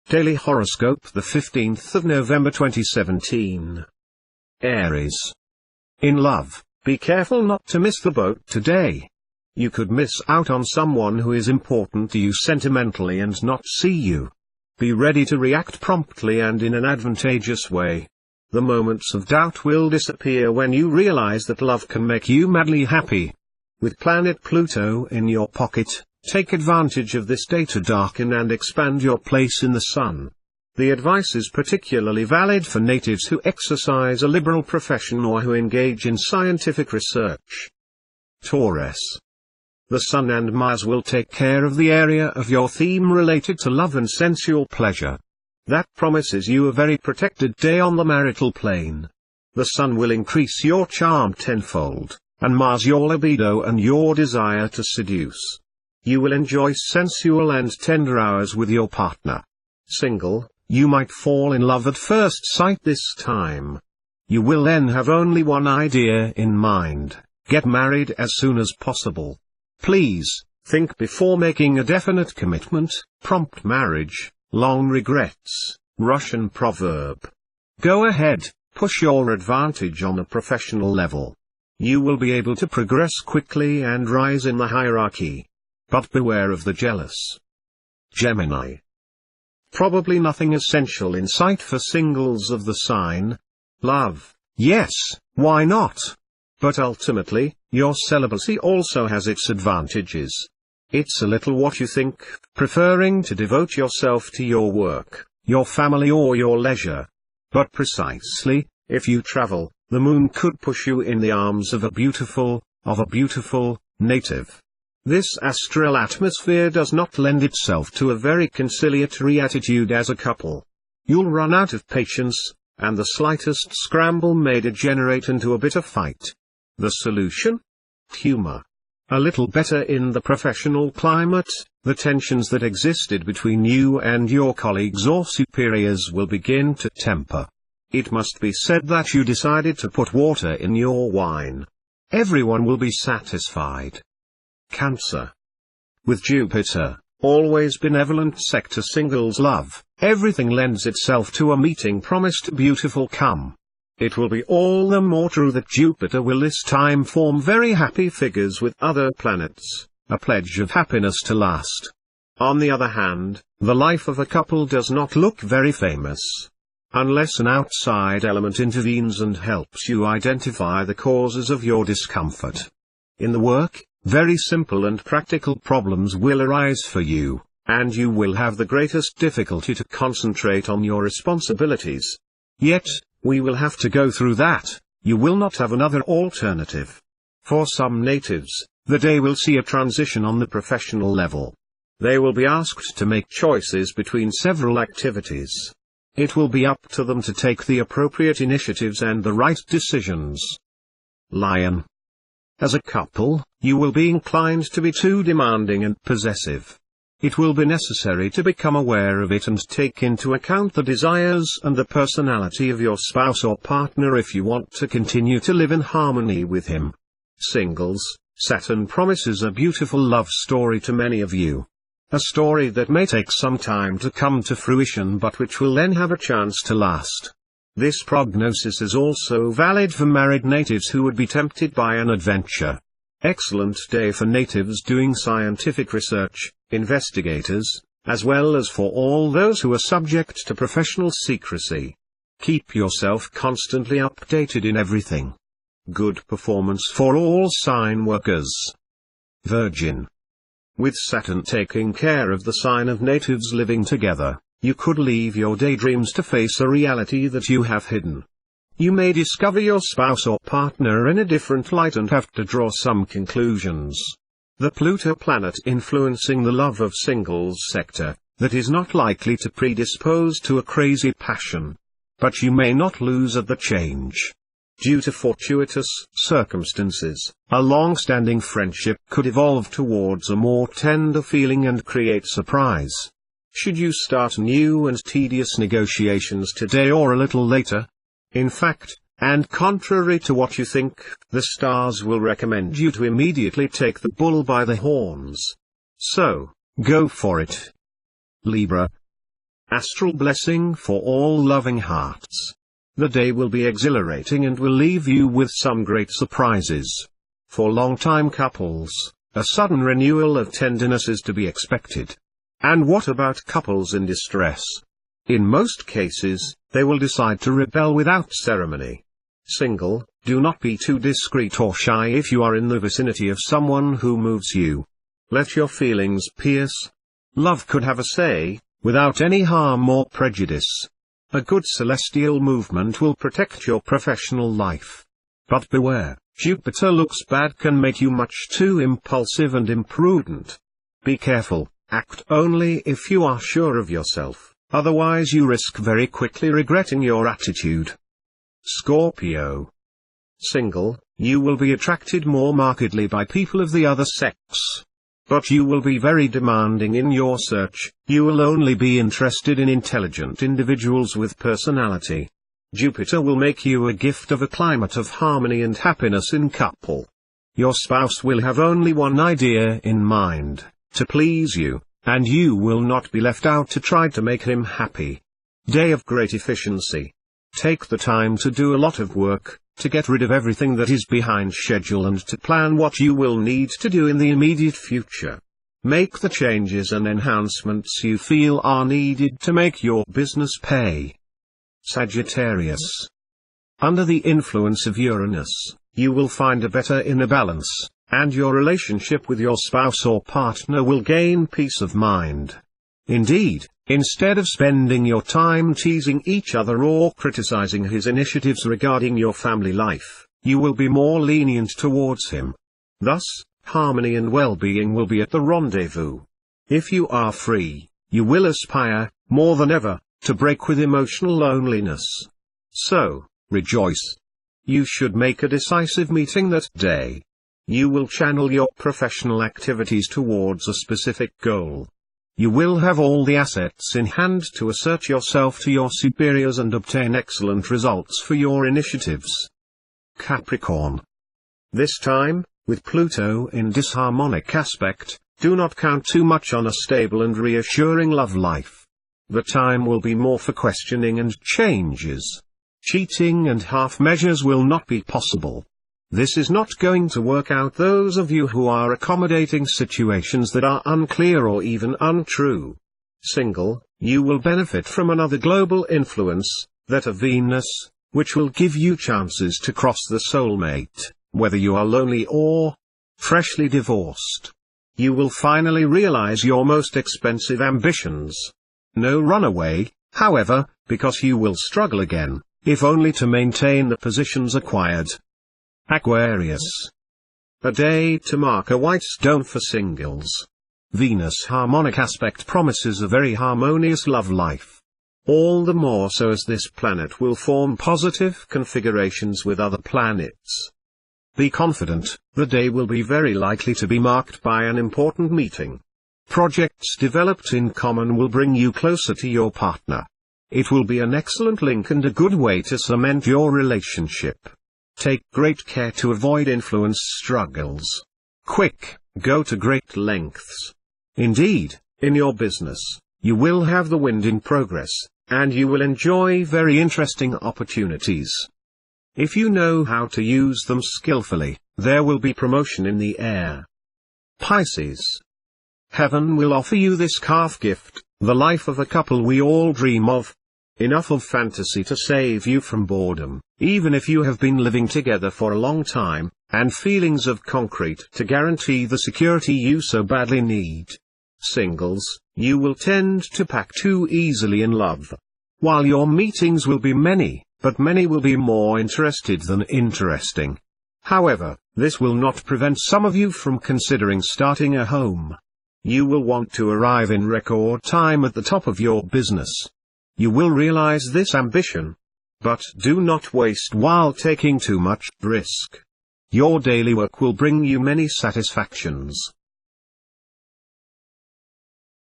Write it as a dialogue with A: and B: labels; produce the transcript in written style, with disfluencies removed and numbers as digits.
A: Daily Horoscope, the 15th of November 2017. Aries. In love, be careful not to miss the boat today. You could miss out on someone who is important to you sentimentally and not see you. Be ready to react promptly and in an advantageous way. The moments of doubt will disappear when you realize that love can make you madly happy. With planet Pluto in your pocket, take advantage of this day to darken and expand your place in the sun. The advice is particularly valid for natives who exercise a liberal profession or who engage in scientific research. Taurus. The Sun and Mars will take care of the area of your theme related to love and sensual pleasure. That promises you a very protected day on the marital plane. The Sun will increase your charm tenfold, and Mars your libido and your desire to seduce. You will enjoy sensual and tender hours with your partner. Single, you might fall in love at first sight this time. You will then have only one idea in mind: get married as soon as possible. Please, think before making a definite commitment. Prompt marriage, long regrets, Russian proverb. Go ahead, push your advantage on a professional level. You will be able to progress quickly and rise in the hierarchy. But beware of the jealous. Gemini. Probably nothing essential in sight for singles of the sign. Love, yes, why not? But ultimately, your celibacy also has its advantages. It's a little what you think, preferring to devote yourself to your work, your family or your leisure. But precisely, if you travel, the moon could push you in the arms of a beautiful native. This astral atmosphere does not lend itself to a very conciliatory attitude as a couple. You'll run out of patience, and the slightest scramble may degenerate into a bitter fight. The solution? Humor. A little better in the professional climate, the tensions that existed between you and your colleagues or superiors will begin to temper. It must be said that you decided to put water in your wine. Everyone will be satisfied. Cancer. With Jupiter, always benevolent sector singles love, everything lends itself to a meeting promised beautiful come. It will be all the more true that Jupiter will this time form very happy figures with other planets, a pledge of happiness to last. On the other hand, the life of a couple does not look very famous. Unless an outside element intervenes and helps you identify the causes of your discomfort. In the work, very simple and practical problems will arise for you, and you will have the greatest difficulty to concentrate on your responsibilities. Yet, we will have to go through that. You will not have another alternative. For some natives, the day will see a transition on the professional level. They will be asked to make choices between several activities. It will be up to them to take the appropriate initiatives and the right decisions. Lion. As a couple, you will be inclined to be too demanding and possessive. It will be necessary to become aware of it and take into account the desires and the personality of your spouse or partner if you want to continue to live in harmony with him. Singles, Saturn promises a beautiful love story to many of you. A story that may take some time to come to fruition but which will then have a chance to last. This prognosis is also valid for married natives who would be tempted by an adventure. Excellent day for natives doing scientific research, investigators, as well as for all those who are subject to professional secrecy. Keep yourself constantly updated in everything. Good performance for all sign workers. Virgin. With Saturn taking care of the sign of natives living together, you could leave your daydreams to face a reality that you have hidden. You may discover your spouse or partner in a different light and have to draw some conclusions. The Pluto planet influencing the love of singles sector, that is not likely to predispose to a crazy passion. But you may not lose at the change. Due to fortuitous circumstances, a long-standing friendship could evolve towards a more tender feeling and create surprise. Should you start new and tedious negotiations today or a little later? In fact, and contrary to what you think, the stars will recommend you to immediately take the bull by the horns. So, go for it. Libra. Astral blessing for all loving hearts. The day will be exhilarating and will leave you with some great surprises. For long-time couples, a sudden renewal of tenderness is to be expected. And what about couples in distress? In most cases, they will decide to rebel without ceremony. Single, do not be too discreet or shy if you are in the vicinity of someone who moves you. Let your feelings pierce. Love could have a say, without any harm or prejudice. A good celestial movement will protect your professional life. But beware, Jupiter looks bad can make you much too impulsive and imprudent. Be careful, act only if you are sure of yourself, otherwise you risk very quickly regretting your attitude. Scorpio. Single, you will be attracted more markedly by people of the other sex. But you will be very demanding in your search. You will only be interested in intelligent individuals with personality. Jupiter will make you a gift of a climate of harmony and happiness in couple. Your spouse will have only one idea in mind, to please you, and you will not be left out to try to make him happy. Day of great efficiency. Take the time to do a lot of work, to get rid of everything that is behind schedule and to plan what you will need to do in the immediate future. Make the changes and enhancements you feel are needed to make your business pay. Sagittarius. Under the influence of Uranus, you will find a better inner balance, and your relationship with your spouse or partner will gain peace of mind. Indeed, instead of spending your time teasing each other or criticizing his initiatives regarding your family life, you will be more lenient towards him. Thus, harmony and well-being will be at the rendezvous. If you are free, you will aspire, more than ever, to break with emotional loneliness. So, rejoice. You should make a decisive meeting that day. You will channel your professional activities towards a specific goal. You will have all the assets in hand to assert yourself to your superiors and obtain excellent results for your initiatives. Capricorn. This time, with Pluto in disharmonic aspect, do not count too much on a stable and reassuring love life. The time will be more for questioning and changes. Cheating and half measures will not be possible. This is not going to work out. Those of you who are accommodating situations that are unclear or even untrue. Single, you will benefit from another global influence, that of Venus, which will give you chances to cross the soulmate, whether you are lonely or freshly divorced. You will finally realize your most expensive ambitions. No runaway, however, because you will struggle again, if only to maintain the positions acquired. Aquarius. A day to mark a white stone for singles. Venus harmonic aspect promises a very harmonious love life. All the more so as this planet will form positive configurations with other planets. Be confident, the day will be very likely to be marked by an important meeting. Projects developed in common will bring you closer to your partner. It will be an excellent link and a good way to cement your relationship. Take great care to avoid influence struggles. Go to great lengths. Indeed, in your business, you will have the wind in progress, and you will enjoy very interesting opportunities. If you know how to use them skillfully, there will be promotion in the air. Pisces. Heaven will offer you this calf gift, the life of a couple we all dream of. Enough of fantasy to save you from boredom, even if you have been living together for a long time, and feelings of concrete to guarantee the security you so badly need. Singles, you will tend to pack too easily in love. While your meetings will be many, but many will be more interested than interesting. However, this will not prevent some of you from considering starting a home. You will want to arrive in record time at the top of your business. You will realize this ambition. But do not waste while taking too much risk. Your daily work will bring you many satisfactions.